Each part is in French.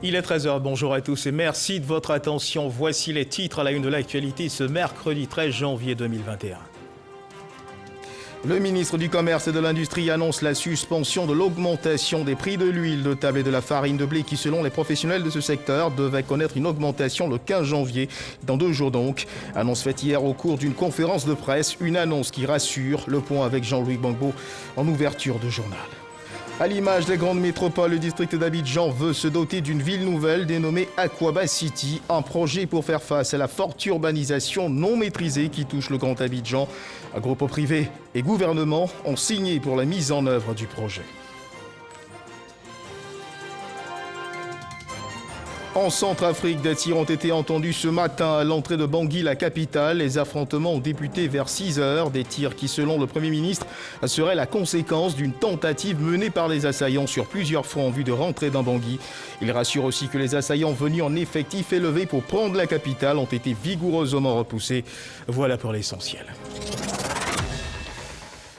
Il est 13h, bonjour à tous et merci de votre attention. Voici les titres à la une de l'actualité ce mercredi 13 janvier 2021. Le ministre du Commerce et de l'Industrie annonce la suspension de l'augmentation des prix de l'huile de table et de la farine de blé qui, selon les professionnels de ce secteur, devait connaître une augmentation le 15 janvier, dans 2 jours donc. Annonce faite hier au cours d'une conférence de presse, une annonce qui rassure. Le point avec Jean-Louis Gbagbo en ouverture de journal. À l'image des grandes métropoles, le district d'Abidjan veut se doter d'une ville nouvelle dénommée Aquaba City, un projet pour faire face à la forte urbanisation non maîtrisée qui touche le Grand Abidjan. Un groupe privé et gouvernement ont signé pour la mise en œuvre du projet. En Centrafrique, des tirs ont été entendus ce matin à l'entrée de Bangui, la capitale. Les affrontements ont débuté vers 6 heures. Des tirs qui, selon le Premier ministre, seraient la conséquence d'une tentative menée par les assaillants sur plusieurs fronts en vue de rentrer dans Bangui. Il rassure aussi que les assaillants venus en effectif élevé pour prendre la capitale ont été vigoureusement repoussés. Voilà pour l'essentiel.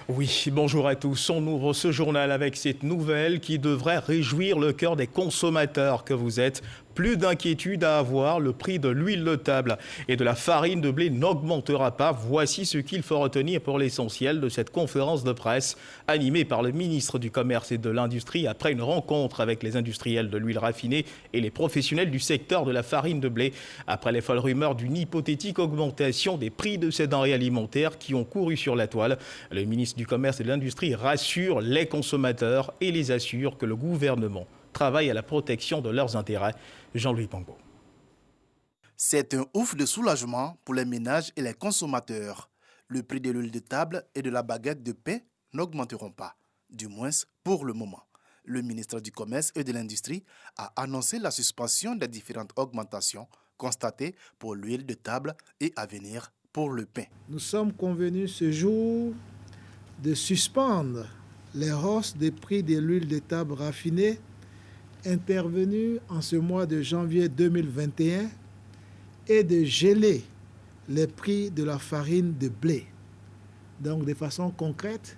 Oui, bonjour à tous. On ouvre ce journal avec cette nouvelle qui devrait réjouir le cœur des consommateurs que vous êtes. Plus d'inquiétude à avoir, le prix de l'huile de table et de la farine de blé n'augmentera pas. Voici ce qu'il faut retenir pour l'essentiel de cette conférence de presse animée par le ministre du Commerce et de l'Industrie après une rencontre avec les industriels de l'huile raffinée et les professionnels du secteur de la farine de blé. Après les folles rumeurs d'une hypothétique augmentation des prix de ces denrées alimentaires qui ont couru sur la toile, le ministre du Commerce et de l'Industrie rassure les consommateurs et les assure que le gouvernement travaille à la protection de leurs intérêts. Jean-Louis Gbagbo. C'est un ouf de soulagement pour les ménages et les consommateurs. Le prix de l'huile de table et de la baguette de pain n'augmenteront pas, du moins pour le moment. Le ministre du Commerce et de l'Industrie a annoncé la suspension des différentes augmentations constatées pour l'huile de table et à venir pour le pain. Nous sommes convenus ce jour de suspendre les hausses des prix de l'huile de table raffinée intervenu en ce mois de janvier 2021 et de geler les prix de la farine de blé. Donc, de façon concrète,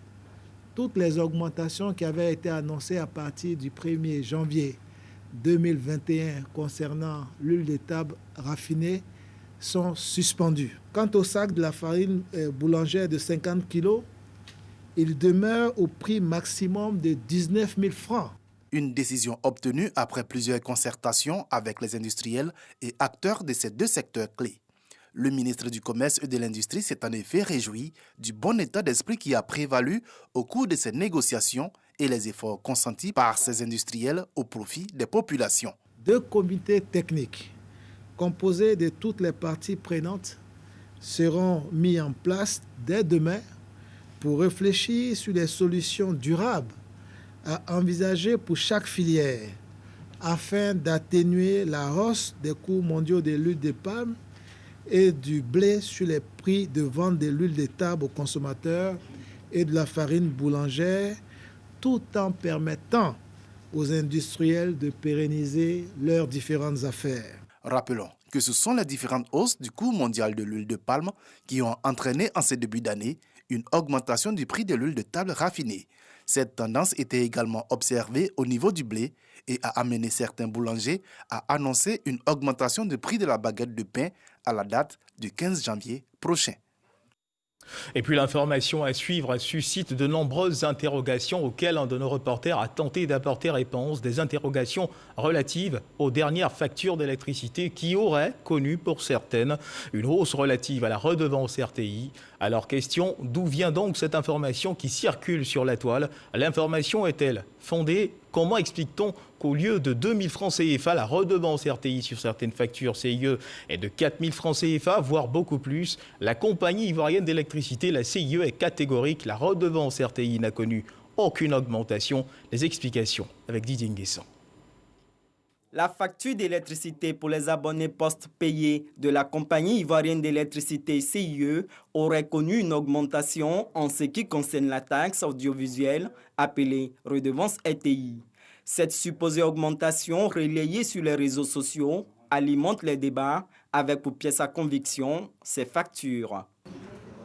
toutes les augmentations qui avaient été annoncées à partir du 1er janvier 2021 concernant l'huile de table raffinée sont suspendues. Quant au sac de la farine boulangère de 50 kg, il demeure au prix maximum de 19 000 francs. Une décision obtenue après plusieurs concertations avec les industriels et acteurs de ces 2 secteurs clés. Le ministre du Commerce et de l'Industrie s'est en effet réjoui du bon état d'esprit qui a prévalu au cours de ces négociations et les efforts consentis par ces industriels au profit des populations. 2 comités techniques composés de toutes les parties prenantes seront mis en place dès demain pour réfléchir sur des solutions durables à envisager pour chaque filière afin d'atténuer la hausse des coûts mondiaux de l'huile de palme et du blé sur les prix de vente de l'huile de table aux consommateurs et de la farine boulangère, tout en permettant aux industriels de pérenniser leurs différentes affaires. Rappelons que ce sont les différentes hausses du coût mondial de l'huile de palme qui ont entraîné en ce début d'année une augmentation du prix de l'huile de table raffinée. Cette tendance était également observée au niveau du blé et a amené certains boulangers à annoncer une augmentation du prix de la baguette de pain à la date du 15 janvier prochain. Et puis l'information à suivre suscite de nombreuses interrogations auxquelles un de nos reporters a tenté d'apporter réponse. Des interrogations relatives aux dernières factures d'électricité qui auraient connu pour certaines une hausse relative à la redevance RTI. Alors question, d'où vient donc cette information qui circule sur la toile? L'information est-elle fondée? Comment explique-t-on qu'au lieu de 2 000 francs CFA, la redevance RTI sur certaines factures CIE est de 4 000 francs CFA, voire beaucoup plus? La compagnie ivoirienne d'électricité, la CIE, est catégorique. La redevance RTI n'a connu aucune augmentation. Les explications avec Didier Nguessan. La facture d'électricité pour les abonnés post-payés de la compagnie ivoirienne d'électricité CIE aurait connu une augmentation en ce qui concerne la taxe audiovisuelle appelée redevance RTI. Cette supposée augmentation relayée sur les réseaux sociaux alimente les débats avec pour pièce à conviction ces factures.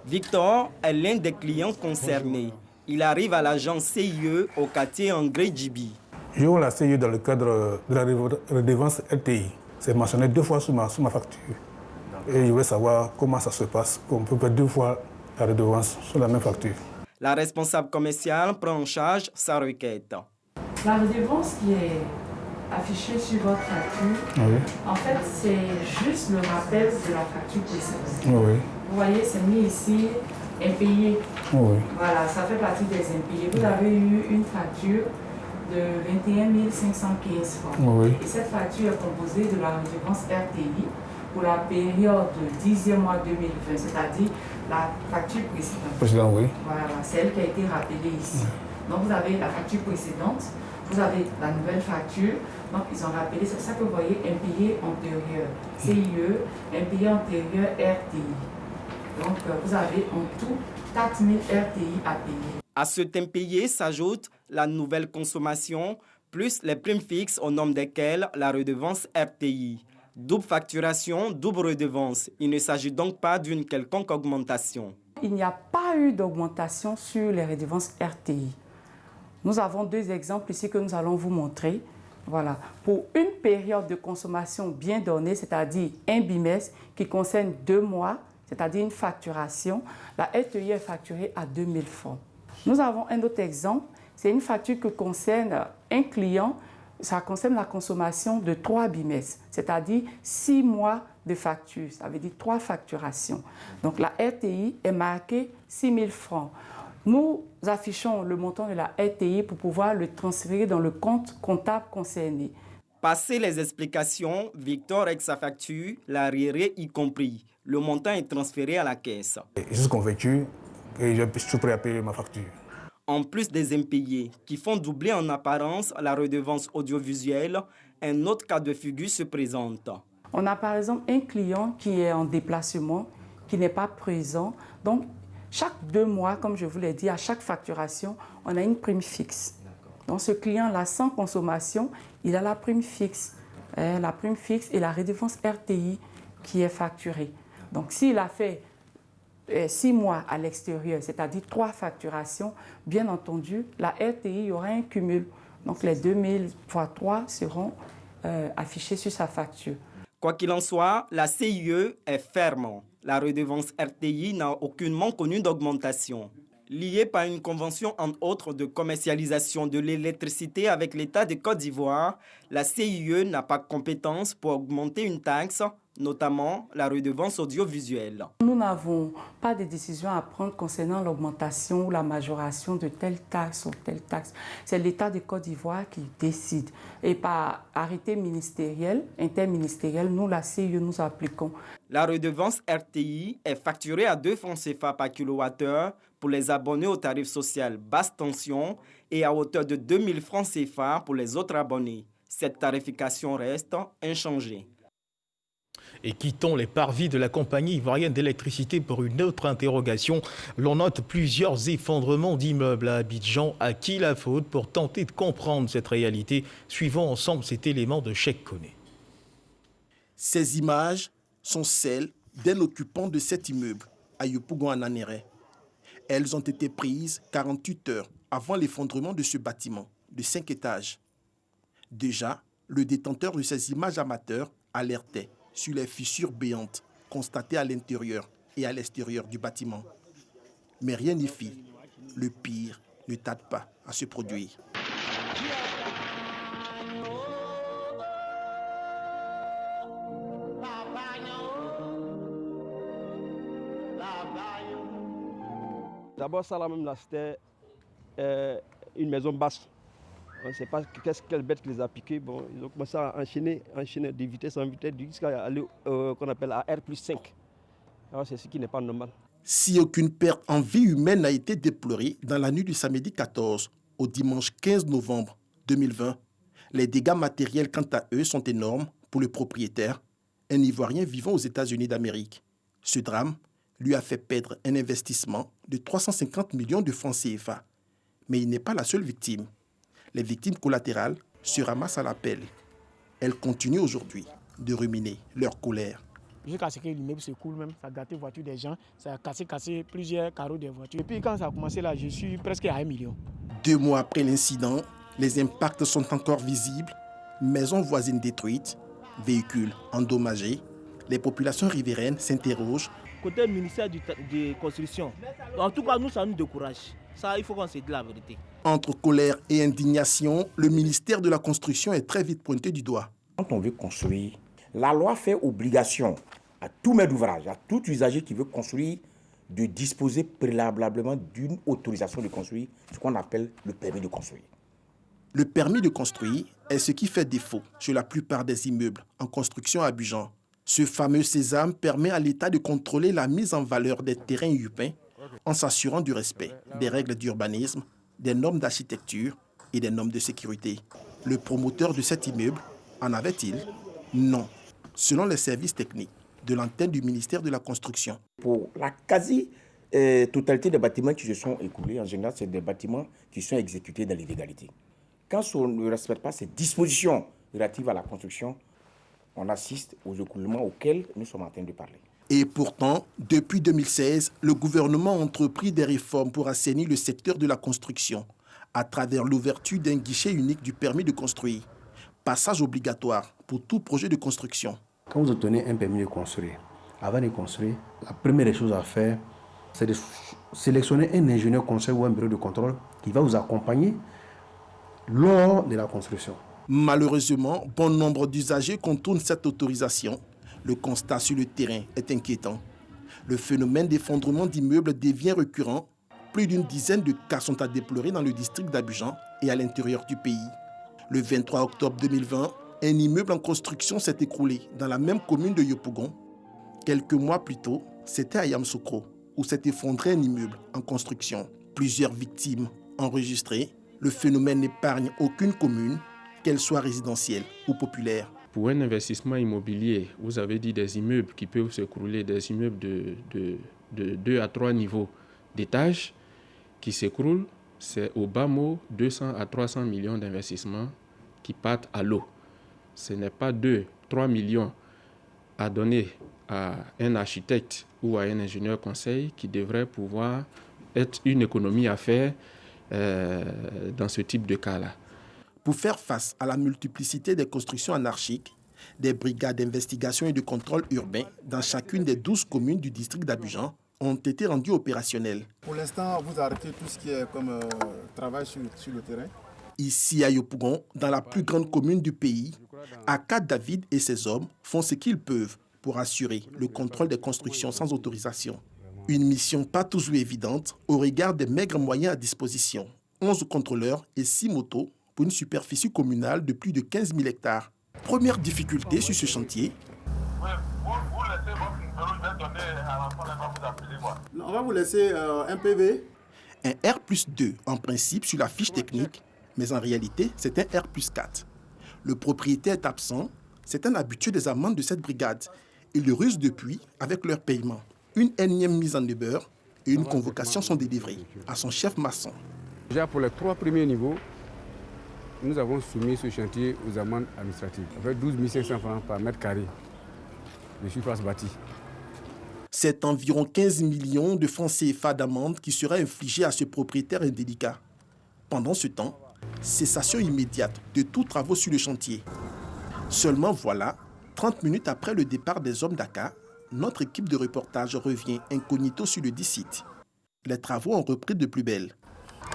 Victor est l'un des clients concernés. Il arrive à l'agence CIE au quartier André Djibi. J'ai eu la CIE dans le cadre de la redevance LTI. C'est mentionné 2 fois sur ma facture. Et je voulais savoir comment ça se passe, qu'on peut payer 2 fois la redevance sur la même facture. La responsable commerciale prend en charge sa requête. La redevance qui est affichée sur votre facture, Oui. en fait, c'est juste le rappel de la facture précédente. Oui. Vous voyez, c'est mis ici, impayé. Oui. Voilà, ça fait partie des impayés. Vous avez eu une facture de 21 515 francs. Oui. Et cette facture est composée de la redevance RTI pour la période du 10e mois 2020, c'est-à-dire la facture précédente. Président, oui. Voilà, c'est elle qui a été rappelée ici. Donc vous avez la facture précédente, vous avez la nouvelle facture, donc ils ont rappelé, c'est ça que vous voyez, impayé antérieur, CIE, impayé antérieur RTI. Donc vous avez en tout 4 000 RTI à payer. À cet impayé s'ajoute la nouvelle consommation, plus les primes fixes au nombre desquelles la redevance RTI. Double facturation, double redevance. Il ne s'agit donc pas d'une quelconque augmentation. Il n'y a pas eu d'augmentation sur les redevances RTI. Nous avons 2 exemples ici que nous allons vous montrer. Voilà. Pour une période de consommation bien donnée, c'est-à-dire un bimestre qui concerne 2 mois, c'est-à-dire une facturation, la RTI est facturée à 2 000 francs. Nous avons un autre exemple, c'est une facture qui concerne un client, ça concerne la consommation de 3 bimestres, c'est-à-dire 6 mois de facture, ça veut dire 3 facturations. Donc la RTI est marquée 6 000 francs. Nous affichons le montant de la RTI pour pouvoir le transférer dans le compte comptable concerné. Passé les explications, Victor avec sa facture, l'arriéré y compris. Le montant est transféré à la caisse. Je suis convaincu et je suis prêt à payer ma facture. En plus des impayés qui font doubler en apparence la redevance audiovisuelle, un autre cas de figure se présente. On a par exemple un client qui est en déplacement, qui n'est pas présent. Donc, chaque 2 mois, comme je vous l'ai dit, à chaque facturation, on a une prime fixe. Donc, ce client-là, sans consommation, il a la prime fixe. La prime fixe et la redevance RTI qui est facturée. Donc, s'il a fait 6 mois à l'extérieur, c'est-à-dire 3 facturations, bien entendu, la RTI, il y aura un cumul. Donc, les 2000 fois 3 seront affichés sur sa facture. Quoi qu'il en soit, la CIE est ferme. La redevance RTI n'a aucunement connu d'augmentation. Liée par une convention, entre autres, de commercialisation de l'électricité avec l'État de Côte d'Ivoire, la CIE n'a pas compétence pour augmenter une taxe, notamment la redevance audiovisuelle. Nous n'avons pas de décision à prendre concernant l'augmentation ou la majoration de telle taxe ou telle taxe. C'est l'État de Côte d'Ivoire qui décide. Et par arrêté ministériel, interministériel, nous, la CIE, nous appliquons. La redevance RTI est facturée à 2 francs CFA par kilowattheure pour les abonnés au tarif social basse tension et à hauteur de 2 000 francs CFA pour les autres abonnés. Cette tarification reste inchangée. Et quittons les parvis de la compagnie ivoirienne d'électricité pour une autre interrogation. L'on note plusieurs effondrements d'immeubles à Abidjan. À qui la faute? Pour tenter de comprendre cette réalité, suivons ensemble cet élément de Cheikh Koné. Ces images sont celles d'un occupant de cet immeuble à Yopougon-Ananéré. Elles ont été prises 48 heures avant l'effondrement de ce bâtiment de 5 étages. Déjà, le détenteur de ces images amateurs alertait sur les fissures béantes constatées à l'intérieur et à l'extérieur du bâtiment. Mais rien n'y fit. Le pire ne tarde pas à se produire. D'abord, ça là même là, c'était une maison basse. On ne sait pas quelle bête qui les a piqués. Bon, ils ont commencé à enchaîner de vitesse en vitesse jusqu'à aller qu'on appelle à R+5. Alors c'est ce qui n'est pas normal. Si aucune perte en vie humaine n'a été déplorée dans la nuit du samedi 14 au dimanche 15 novembre 2020, les dégâts matériels quant à eux sont énormes pour le propriétaire, un Ivoirien vivant aux États-Unis d'Amérique. Ce drame lui a fait perdre un investissement de 350 millions de francs CFA. Mais il n'est pas la seule victime. Les victimes collatérales se ramassent à l'appel. Elles continuent aujourd'hui de ruminer leur colère. Jusqu'à ce que l'immeuble s'écoule même, ça a gâté les voitures des gens, ça a cassé plusieurs carreaux des voitures. Et puis quand ça a commencé là, je suis presque à 1 million. 2 mois après l'incident, Les impacts sont encore visibles. Maisons voisines détruites, véhicules endommagés. Les populations riveraines s'interrogent. Côté ministère de construction, en tout cas, nous, ça nous décourage. Ça, il faut qu'on se dise la vérité. Entre colère et indignation, le ministère de la Construction est très vite pointé du doigt. Quand on veut construire, la loi fait obligation à tout maître d'ouvrage, à tout usager qui veut construire, de disposer préalablement d'une autorisation de construire, ce qu'on appelle le permis de construire. Le permis de construire est ce qui fait défaut sur la plupart des immeubles en construction à Abidjan. Ce fameux sésame permet à l'État de contrôler la mise en valeur des terrains urbains en s'assurant du respect des règles d'urbanisme, des normes d'architecture et des normes de sécurité. Le promoteur de cet immeuble en avait-il? Non, selon les services techniques de l'antenne du ministère de la Construction. Pour la quasi-totalité des bâtiments qui se sont écoulés, en général, c'est des bâtiments qui sont exécutés dans l'illégalité. Quand on ne respecte pas ces dispositions relatives à la construction, on assiste aux écoulements auxquels nous sommes en train de parler. Et pourtant, depuis 2016, le gouvernement a entrepris des réformes pour assainir le secteur de la construction à travers l'ouverture d'un guichet unique du permis de construire. Passage obligatoire pour tout projet de construction. Quand vous obtenez un permis de construire, avant de construire, la première des choses à faire, c'est de sélectionner un ingénieur conseil ou un bureau de contrôle qui va vous accompagner lors de la construction. Malheureusement, bon nombre d'usagers contournent cette autorisation. Le constat sur le terrain est inquiétant. Le phénomène d'effondrement d'immeubles devient récurrent. Plus d'une dizaine de cas sont à déplorer dans le district d'Abidjan et à l'intérieur du pays. Le 23 octobre 2020, un immeuble en construction s'est écroulé dans la même commune de Yopougon. Quelques mois plus tôt, c'était à Yamoussoukro, où s'est effondré un immeuble en construction. Plusieurs victimes enregistrées. Le phénomène n'épargne aucune commune, qu'elle soit résidentielle ou populaire. Pour un investissement immobilier, vous avez dit des immeubles qui peuvent s'écrouler, des immeubles de 2 à 3 niveaux d'étage qui s'écroulent, c'est au bas mot 200 à 300 millions d'investissements qui partent à l'eau. Ce n'est pas 2-3 millions à donner à un architecte ou à un ingénieur conseil qui devrait pouvoir être une économie à faire dans ce type de cas-là. Pour faire face à la multiplicité des constructions anarchiques, des brigades d'investigation et de contrôle urbain dans chacune des 12 communes du district d'Abidjan ont été rendues opérationnelles. Pour l'instant, vous arrêtez tout ce qui est comme travail sur le terrain. Ici à Yopougon, dans la plus grande commune du pays, Aka David et ses hommes font ce qu'ils peuvent pour assurer le contrôle des constructions sans autorisation. Une mission pas toujours évidente au regard des maigres moyens à disposition. 11 contrôleurs et 6 motos pour une superficie communale de plus de 15 000 hectares. Première difficulté sur ce chantier. On va vous laisser un PV. Un R+2 en principe sur la fiche technique, mais en réalité, c'est un R+4. Le propriétaire est absent, c'est un habitué des amendes de cette brigade. Ils le rusent depuis avec leur paiement. Une énième mise en demeure et une convocation sont délivrées à son chef maçon. Déjà pour les 3 premiers niveaux, nous avons soumis ce chantier aux amendes administratives, avec 12 500 francs par mètre carré de surface bâtie. C'est environ 15 millions de francs CFA d'amende qui seraient infligés à ce propriétaire indélicat. Pendant ce temps, cessation immédiate de tous travaux sur le chantier. Seulement voilà, 30 minutes après le départ des hommes d'Aka, notre équipe de reportage revient incognito sur le dit site. Les travaux ont repris de plus belle.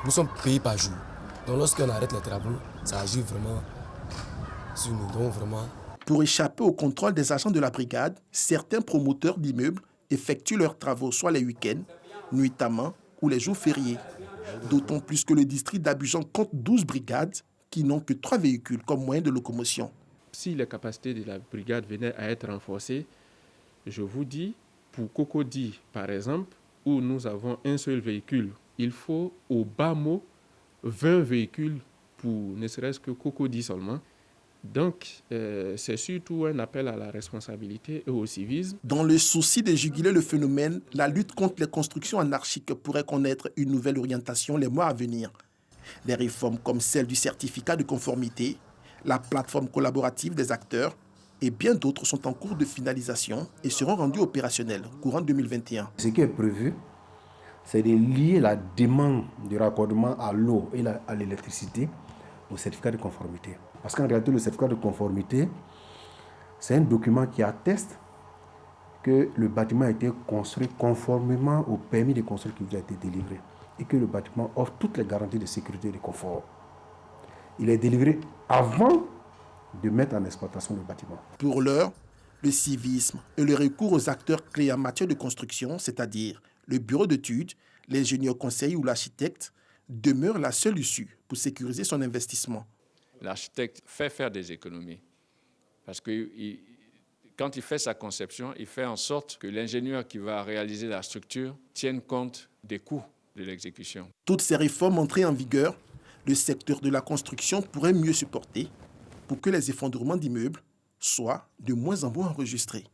Nous sommes payés par jour. Donc lorsqu'on arrête les travaux, ça agit vraiment sur nous. Donc vraiment. Pour échapper au contrôle des agents de la brigade, certains promoteurs d'immeubles effectuent leurs travaux soit les week-ends, nuitamment ou les jours fériés. D'autant plus que le district d'Abidjan compte 12 brigades qui n'ont que 3 véhicules comme moyen de locomotion. Si les capacités de la brigade venaient à être renforcées, je vous dis, pour Cocody par exemple, où nous avons un seul véhicule, il faut au bas mot 20 véhicules pour ne serait-ce que Cocody seulement. Donc, c'est surtout un appel à la responsabilité et au civisme. Dans le souci de juguler le phénomène, la lutte contre les constructions anarchiques pourrait connaître une nouvelle orientation les mois à venir. Des réformes comme celle du certificat de conformité, la plateforme collaborative des acteurs et bien d'autres sont en cours de finalisation et seront rendues opérationnelles courant 2021. Ce qui est prévu, c'est de lier la demande de raccordement à l'eau et à l'électricité au certificat de conformité. Parce qu'en réalité, le certificat de conformité, c'est un document qui atteste que le bâtiment a été construit conformément au permis de construire qui vous a été délivré et que le bâtiment offre toutes les garanties de sécurité et de confort. Il est délivré avant de mettre en exploitation le bâtiment. Pour l'heure, le civisme et le recours aux acteurs clés en matière de construction, c'est-à-dire le bureau d'études, l'ingénieur conseil ou l'architecte, demeure la seule issue pour sécuriser son investissement. L'architecte fait faire des économies parce que quand il fait sa conception, il fait en sorte que l'ingénieur qui va réaliser la structure tienne compte des coûts de l'exécution. Toutes ces réformes entrées en vigueur, le secteur de la construction pourrait mieux supporter pour que les effondrements d'immeubles soient de moins en moins enregistrés.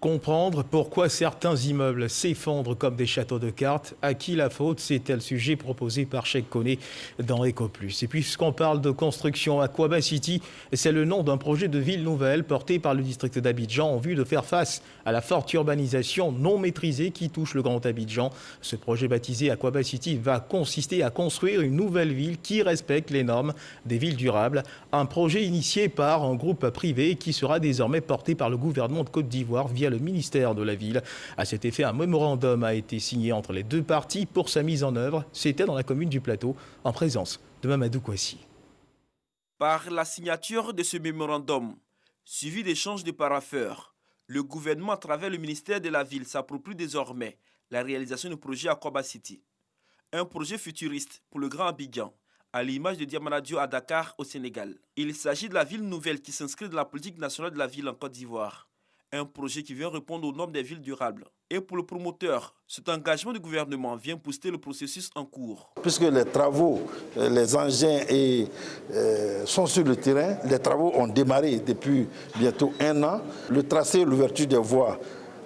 Comprendre pourquoi certains immeubles s'effondrent comme des châteaux de cartes. À qui la faute? C'était le sujet proposé par Cheikh Koné dans EcoPlus. Et puisqu'on parle de construction, Aquaba City, c'est le nom d'un projet de ville nouvelle porté par le district d'Abidjan en vue de faire face à la forte urbanisation non maîtrisée qui touche le Grand Abidjan. Ce projet baptisé Aquaba City va consister à construire une nouvelle ville qui respecte les normes des villes durables. Un projet initié par un groupe privé qui sera désormais porté par le gouvernement de Côte d'Ivoire via le ministère de la Ville. À cet effet, un mémorandum a été signé entre les deux parties pour sa mise en œuvre. C'était dans la commune du Plateau, en présence de Mamadou Kouassi. Par la signature de ce mémorandum, suivi d'échanges de parapheurs, le gouvernement, à travers le ministère de la Ville, s'approprie désormais la réalisation du projet Aquaba City. Un projet futuriste pour le Grand Abidjan, à l'image de Diamanadio à Dakar, au Sénégal. Il s'agit de la ville nouvelle qui s'inscrit dans la politique nationale de la ville en Côte d'Ivoire. Un projet qui vient répondre aux normes des villes durables. Et pour le promoteur, cet engagement du gouvernement vient booster le processus en cours. Puisque les travaux, les engins sont sur le terrain, les travaux ont démarré depuis bientôt 1 an. Le tracé, l'ouverture des voies,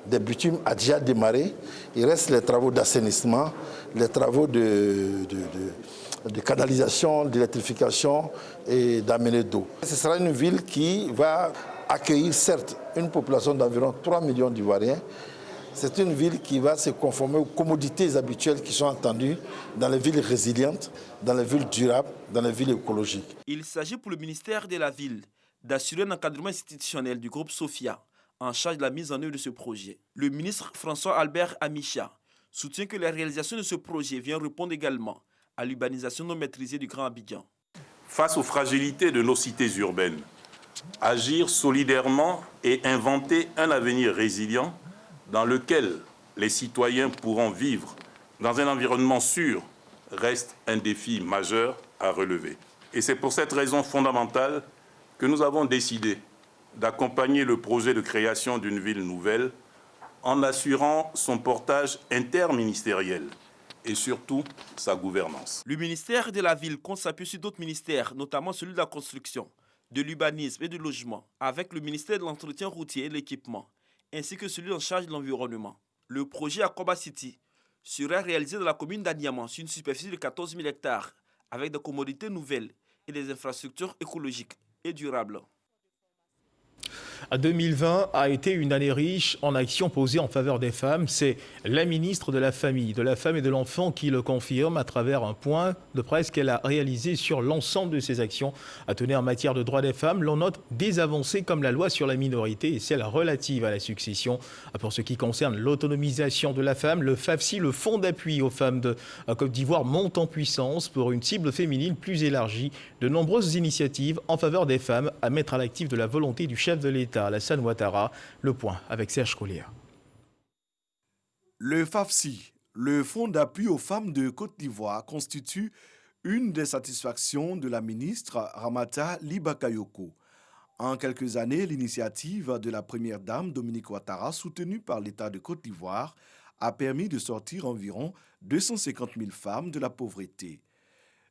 des bitumes a déjà démarré. Il reste les travaux d'assainissement, les travaux de canalisation, d'électrification et d'amener d'eau. Ce sera une ville qui va accueillir certes une population d'environ 3 millions d'Ivoiriens. C'est une ville qui va se conformer aux commodités habituelles qui sont attendues dans les villes résilientes, dans les villes durables, dans les villes écologiques. Il s'agit pour le ministère de la Ville d'assurer un encadrement institutionnel du groupe Sophia en charge de la mise en œuvre de ce projet. Le ministre François-Albert Amicha soutient que la réalisation de ce projet vient répondre également à l'urbanisation non maîtrisée du Grand Abidjan. Face aux fragilités de nos cités urbaines, agir solidairement et inventer un avenir résilient dans lequel les citoyens pourront vivre dans un environnement sûr reste un défi majeur à relever. Et c'est pour cette raison fondamentale que nous avons décidé d'accompagner le projet de création d'une ville nouvelle en assurant son portage interministériel et surtout sa gouvernance. Le ministère de la Ville compte s'appuyer sur d'autres ministères, notamment celui de la construction, de l'urbanisme et du logement, avec le ministère de l'entretien routier et de l'équipement, ainsi que celui en charge de l'environnement. Le projet Aquaba City sera réalisé dans la commune d'Aniaman sur une superficie de 14 000 hectares, avec des commodités nouvelles et des infrastructures écologiques et durables. 2020 a été une année riche en actions posées en faveur des femmes. C'est la ministre de la Famille, de la Femme et de l'Enfant qui le confirme à travers un point de presse qu'elle a réalisé sur l'ensemble de ses actions. À tenir en matière de droits des femmes, l'on note des avancées comme la loi sur la minorité et celle relative à la succession. Pour ce qui concerne l'autonomisation de la femme, le FAFSI, le Fonds d'appui aux femmes de Côte d'Ivoire, monte en puissance pour une cible féminine plus élargie. De nombreuses initiatives en faveur des femmes à mettre à l'actif de la volonté du chef de l'État, Alassane Ouattara. Le point avec Serge Collier. Le FAFSI, le Fonds d'appui aux femmes de Côte d'Ivoire, constitue une des satisfactions de la ministre Ramata Libakayoko. En quelques années, l'initiative de la première dame Dominique Ouattara, soutenue par l'État de Côte d'Ivoire, a permis de sortir environ 250 000 femmes de la pauvreté.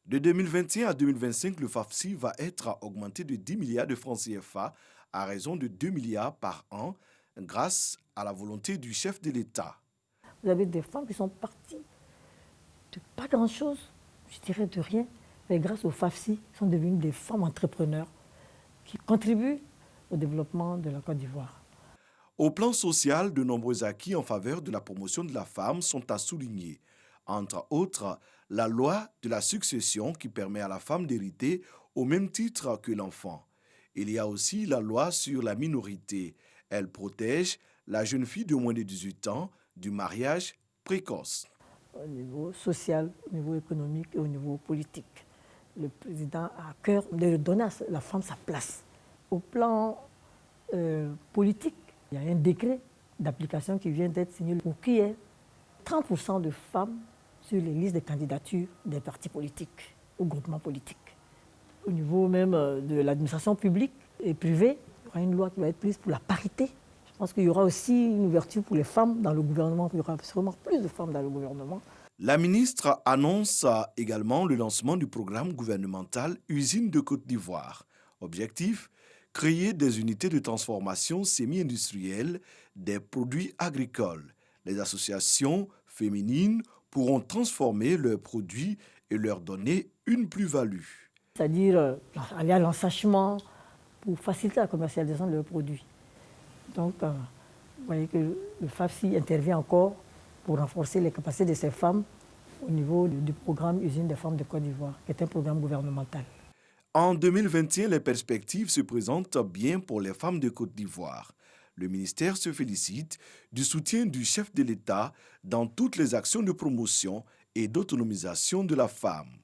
De 2021 à 2025, le FAFSI va être augmenté de 10 milliards de francs CFA à raison de 2 milliards par an grâce à la volonté du chef de l'État. Vous avez des femmes qui sont parties de pas grand-chose, je dirais de rien, mais grâce au FAFSI, sont devenues des femmes entrepreneurs qui contribuent au développement de la Côte d'Ivoire. Au plan social, de nombreux acquis en faveur de la promotion de la femme sont à souligner. Entre autres, la loi de la succession qui permet à la femme d'hériter au même titre que l'enfant. Il y a aussi la loi sur la minorité. Elle protège la jeune fille de moins de 18 ans du mariage précoce. Au niveau social, au niveau économique et au niveau politique, le président a à cœur de donner à la femme sa place. Au plan politique, il y a un décret d'application qui vient d'être signé pour qu'il y ait 30% de femmes sur les listes de candidatures des partis politiques ou groupements politiques. Au niveau même de l'administration publique et privée, il y aura une loi qui va être prise pour la parité. Je pense qu'il y aura aussi une ouverture pour les femmes dans le gouvernement. Il y aura sûrement plus de femmes dans le gouvernement. La ministre annonce également le lancement du programme gouvernemental Usine de Côte d'Ivoire. Objectif, créer des unités de transformation semi-industrielle des produits agricoles. Les associations féminines pourront transformer leurs produits et leur donner une plus-value. C'est-à-dire aller à l'ensachement pour faciliter la commercialisation de leurs produits. Donc, vous voyez que le FAFSI intervient encore pour renforcer les capacités de ces femmes au niveau du programme Usine des femmes de Côte d'Ivoire, qui est un programme gouvernemental. En 2021, les perspectives se présentent bien pour les femmes de Côte d'Ivoire. Le ministère se félicite du soutien du chef de l'État dans toutes les actions de promotion et d'autonomisation de la femme.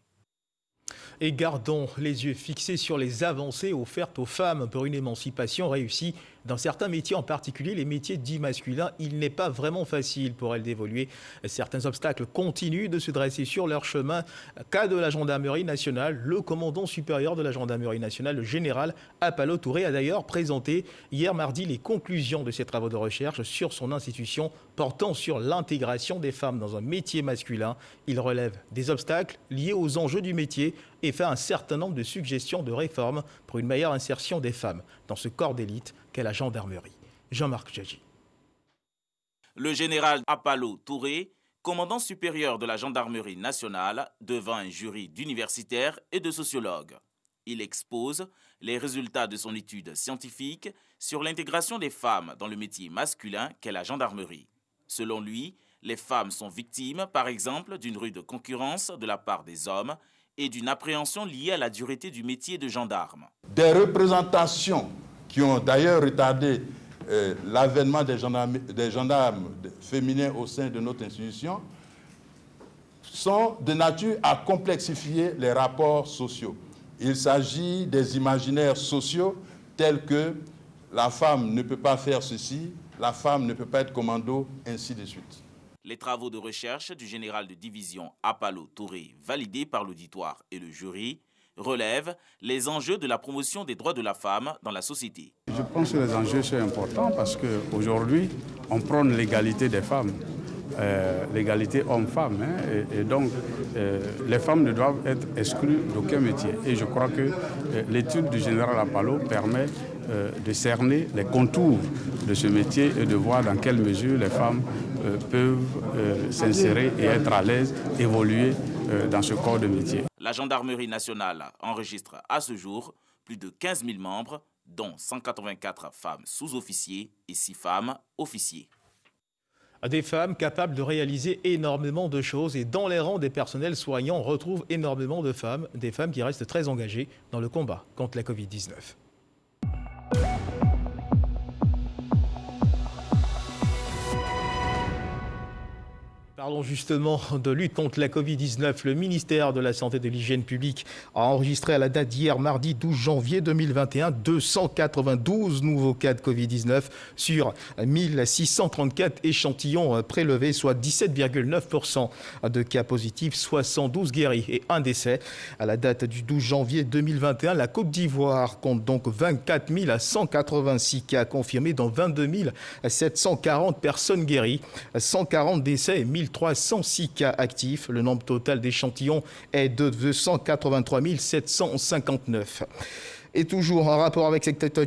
Et gardons les yeux fixés sur les avancées offertes aux femmes pour une émancipation réussie. Dans certains métiers, en particulier les métiers dits masculins, il n'est pas vraiment facile pour elles d'évoluer. Certains obstacles continuent de se dresser sur leur chemin. Cas de la gendarmerie nationale, le commandant supérieur de la gendarmerie nationale, le général Apalo Touré, a d'ailleurs présenté hier mardi les conclusions de ses travaux de recherche sur son institution portant sur l'intégration des femmes dans un métier masculin. Il relève des obstacles liés aux enjeux du métier et fait un certain nombre de suggestions de réformes pour une meilleure insertion des femmes dans ce corps d'élite qu'est la gendarmerie. Jean-Marc Djadji. Le général Apalo Touré, commandant supérieur de la gendarmerie nationale, devant un jury d'universitaires et de sociologues. Il expose les résultats de son étude scientifique sur l'intégration des femmes dans le métier masculin qu'est la gendarmerie. Selon lui, les femmes sont victimes, par exemple, d'une rude concurrence de la part des hommes et d'une appréhension liée à la dureté du métier de gendarme. Des représentations qui ont d'ailleurs retardé l'avènement des gendarmes féminins au sein de notre institution sont de nature à complexifier les rapports sociaux. Il s'agit des imaginaires sociaux tels que la femme ne peut pas faire ceci, la femme ne peut pas être commando, ainsi de suite. Les travaux de recherche du général de division Apalo Touré, validés par l'auditoire et le jury, relèvent les enjeux de la promotion des droits de la femme dans la société. Je pense que les enjeux sont importants parce qu'aujourd'hui, on prône l'égalité des femmes, l'égalité homme-femme. Et donc, les femmes ne doivent être exclues d'aucun métier. Et je crois que l'étude du général Apalo permet de cerner les contours de ce métier et de voir dans quelle mesure les femmes peuvent s'insérer et être à l'aise, évoluer dans ce corps de métier. La gendarmerie nationale enregistre à ce jour plus de 15 000 membres, dont 184 femmes sous-officiers et 6 femmes officiers. Des femmes capables de réaliser énormément de choses et dans les rangs des personnels soignants, on retrouve énormément de femmes, des femmes qui restent très engagées dans le combat contre la Covid-19. Parlons justement de lutte contre la Covid-19. Le ministère de la Santé et de l'Hygiène publique a enregistré à la date d'hier, mardi 12 janvier 2021, 292 nouveaux cas de Covid-19 sur 1634 échantillons prélevés, soit 17,9% de cas positifs, 72 guéris et un décès. À la date du 12 janvier 2021, la Côte d'Ivoire compte donc 24 186 cas confirmés, dont 22 740 personnes guéries, 140 décès et 1306 cas actifs. Le nombre total d'échantillons est de 283 759. Et toujours en rapport avec cette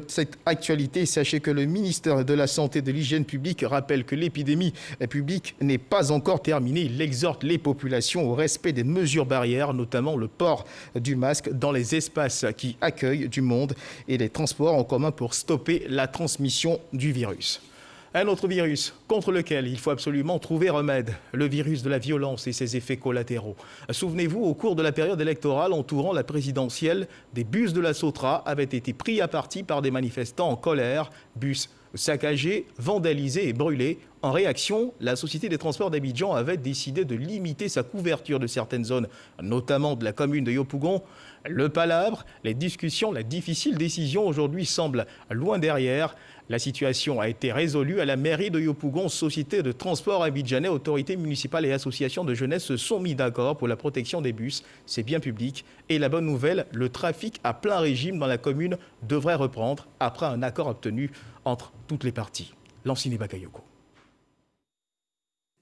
actualité, sachez que le ministère de la Santé et de l'Hygiène publique rappelle que l'épidémie publique n'est pas encore terminée. Il exhorte les populations au respect des mesures barrières, notamment le port du masque dans les espaces qui accueillent du monde et les transports en commun pour stopper la transmission du virus. Un autre virus contre lequel il faut absolument trouver remède, le virus de la violence et ses effets collatéraux. Souvenez-vous, au cours de la période électorale entourant la présidentielle, des bus de la Sotra avaient été pris à partie par des manifestants en colère, bus saccagés, vandalisés et brûlés. En réaction, la Société des transports d'Abidjan avait décidé de limiter sa couverture de certaines zones, notamment de la commune de Yopougon. Le palabre, les discussions, la difficile décision aujourd'hui semblent loin derrière. La situation a été résolue à la mairie de Yopougon. Société de transport abidjanais, autorités municipales et associations de jeunesse se sont mis d'accord pour la protection des bus. C'est bien public. Et la bonne nouvelle, le trafic à plein régime dans la commune devrait reprendre après un accord obtenu entre toutes les parties. Lansini Bakayoko.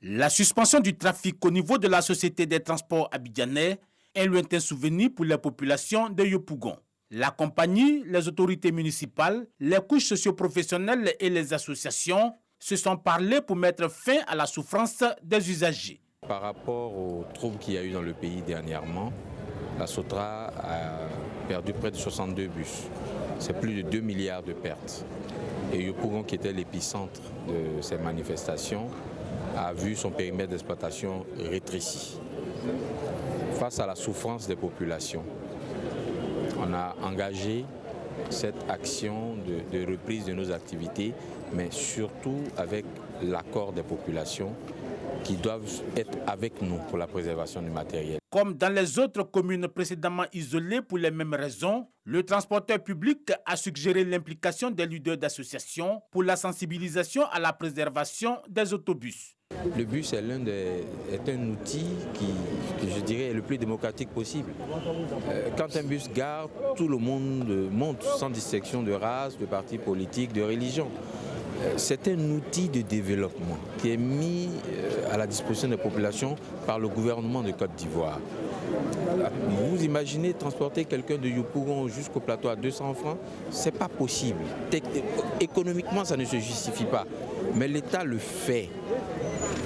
La suspension du trafic au niveau de la Société des transports abidjanais est un lointain souvenir pour la population de Yopougon. La compagnie, les autorités municipales, les couches socio-professionnelles et les associations se sont parlé pour mettre fin à la souffrance des usagers. Par rapport aux troubles qu'il y a eu dans le pays dernièrement, la Sotra a perdu près de 62 bus. C'est plus de 2 milliards de pertes. Et Yopougon, qui était l'épicentre de ces manifestations, a vu son périmètre d'exploitation rétréci. Face à la souffrance des populations, on a engagé cette action de reprise de nos activités, mais surtout avec l'accord des populations qui doivent être avec nous pour la préservation du matériel. Comme dans les autres communes précédemment isolées pour les mêmes raisons, le transporteur public a suggéré l'implication des leaders d'associations pour la sensibilisation à la préservation des autobus. Le bus est un outil qui, je dirais, est le plus démocratique possible. Quand un bus garde, tout le monde monte sans distinction de race, de parti politique, de religion. C'est un outil de développement qui est mis à la disposition des populations par le gouvernement de Côte d'Ivoire. Vous imaginez transporter quelqu'un de Yopougon jusqu'au plateau à 200 francs? C'est pas possible. Économiquement, ça ne se justifie pas. Mais l'État le fait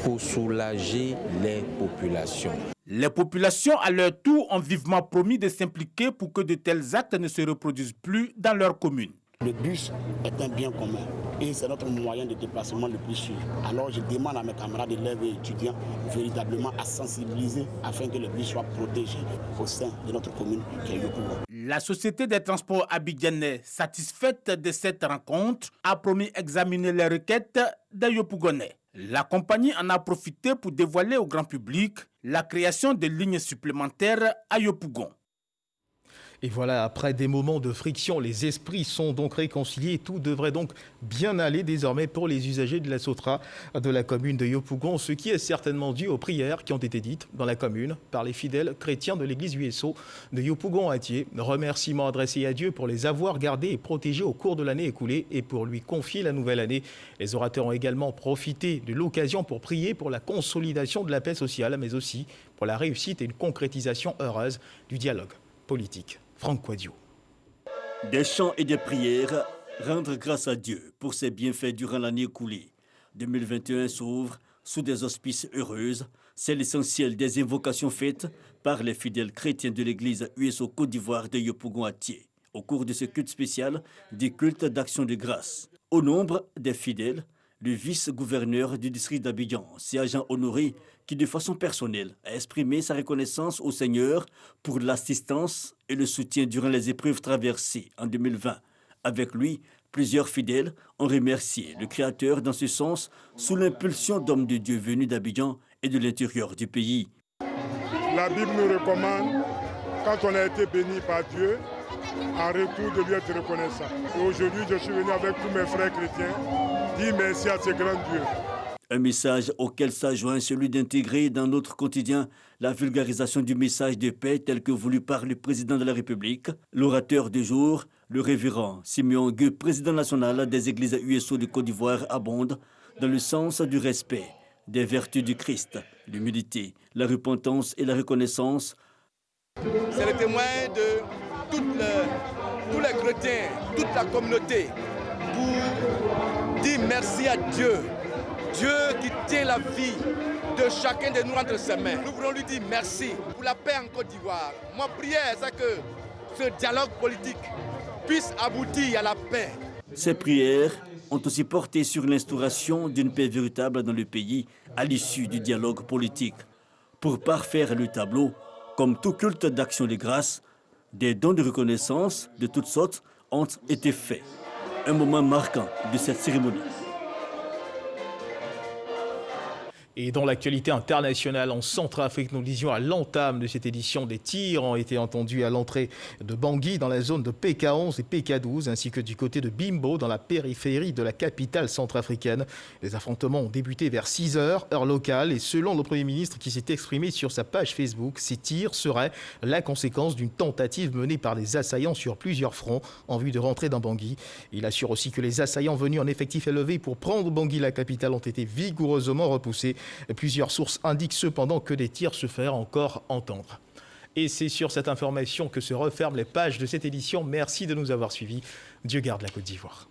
pour soulager les populations. Les populations, à leur tour, ont vivement promis de s'impliquer pour que de tels actes ne se reproduisent plus dans leur commune. Le bus est un bien commun et c'est notre moyen de déplacement le plus sûr. Alors je demande à mes camarades élèves et étudiants véritablement à sensibiliser afin que le bus soit protégé au sein de notre commune qui est Yopougon. La Société des transports abidjanais, satisfaite de cette rencontre, a promis d'examiner les requêtes des Yopougonais. La compagnie en a profité pour dévoiler au grand public la création de lignes supplémentaires à Yopougon. Et voilà, après des moments de friction, les esprits sont donc réconciliés. Tout devrait donc bien aller désormais pour les usagers de la Sotra de la commune de Yopougon, ce qui est certainement dû aux prières qui ont été dites dans la commune par les fidèles chrétiens de l'église USO de Yopougon-Atier. Remerciements adressés à Dieu pour les avoir gardés et protégés au cours de l'année écoulée et pour lui confier la nouvelle année. Les orateurs ont également profité de l'occasion pour prier pour la consolidation de la paix sociale, mais aussi pour la réussite et une concrétisation heureuse du dialogue politique. Franck Quadio. Des chants et des prières, rendre grâce à Dieu pour ses bienfaits durant l'année écoulée. 2021 s'ouvre sous des auspices heureuses. C'est l'essentiel des invocations faites par les fidèles chrétiens de l'église USO Côte d'Ivoire de Yopougon-Atier. Au cours de ce culte spécial, des cultes d'action de grâce. Au nombre des fidèles, le vice-gouverneur du district d'Abidjan, Sergent Honoré, qui de façon personnelle a exprimé sa reconnaissance au Seigneur pour l'assistance et le soutien durant les épreuves traversées en 2020. Avec lui, plusieurs fidèles ont remercié le Créateur dans ce sens sous l'impulsion d'hommes de Dieu venus d'Abidjan et de l'intérieur du pays. La Bible nous recommande, quand on a été béni par Dieu, en retour de lui être reconnaissant. Et aujourd'hui, je suis venu avec tous mes frères chrétiens dire merci à ce grand Dieu. Un message auquel s'adjoint celui d'intégrer dans notre quotidien la vulgarisation du message de paix tel que voulu par le président de la République. L'orateur du jour, le révérend Simeon Gueux, président national des églises USO de Côte d'Ivoire, abonde dans le sens du respect, des vertus du Christ, l'humilité, la repentance et la reconnaissance. C'est le témoin de tous les chrétiens, toute la communauté, pour dire merci à Dieu. Dieu qui tient la vie de chacun de nous entre ses mains. Nous voulons lui dire merci pour la paix en Côte d'Ivoire. Ma prière, c'est que ce dialogue politique puisse aboutir à la paix. Ces prières ont aussi porté sur l'instauration d'une paix véritable dans le pays à l'issue du dialogue politique. Pour parfaire le tableau, comme tout culte d'action de grâce, des dons de reconnaissance de toutes sortes ont été faits. Un moment marquant de cette cérémonie. Et dans l'actualité internationale en Centrafrique, nous disions à l'entame de cette édition, des tirs ont été entendus à l'entrée de Bangui dans la zone de PK11 et PK12 ainsi que du côté de Bimbo dans la périphérie de la capitale centrafricaine. Les affrontements ont débuté vers 6 h, heure locale, et selon le Premier ministre qui s'est exprimé sur sa page Facebook, ces tirs seraient la conséquence d'une tentative menée par les assaillants sur plusieurs fronts en vue de rentrer dans Bangui. Il assure aussi que les assaillants venus en effectif élevé pour prendre Bangui, la capitale, ont été vigoureusement repoussés. Plusieurs sources indiquent cependant que des tirs se feraient encore entendre. Et c'est sur cette information que se referment les pages de cette édition. Merci de nous avoir suivis. Dieu garde la Côte d'Ivoire.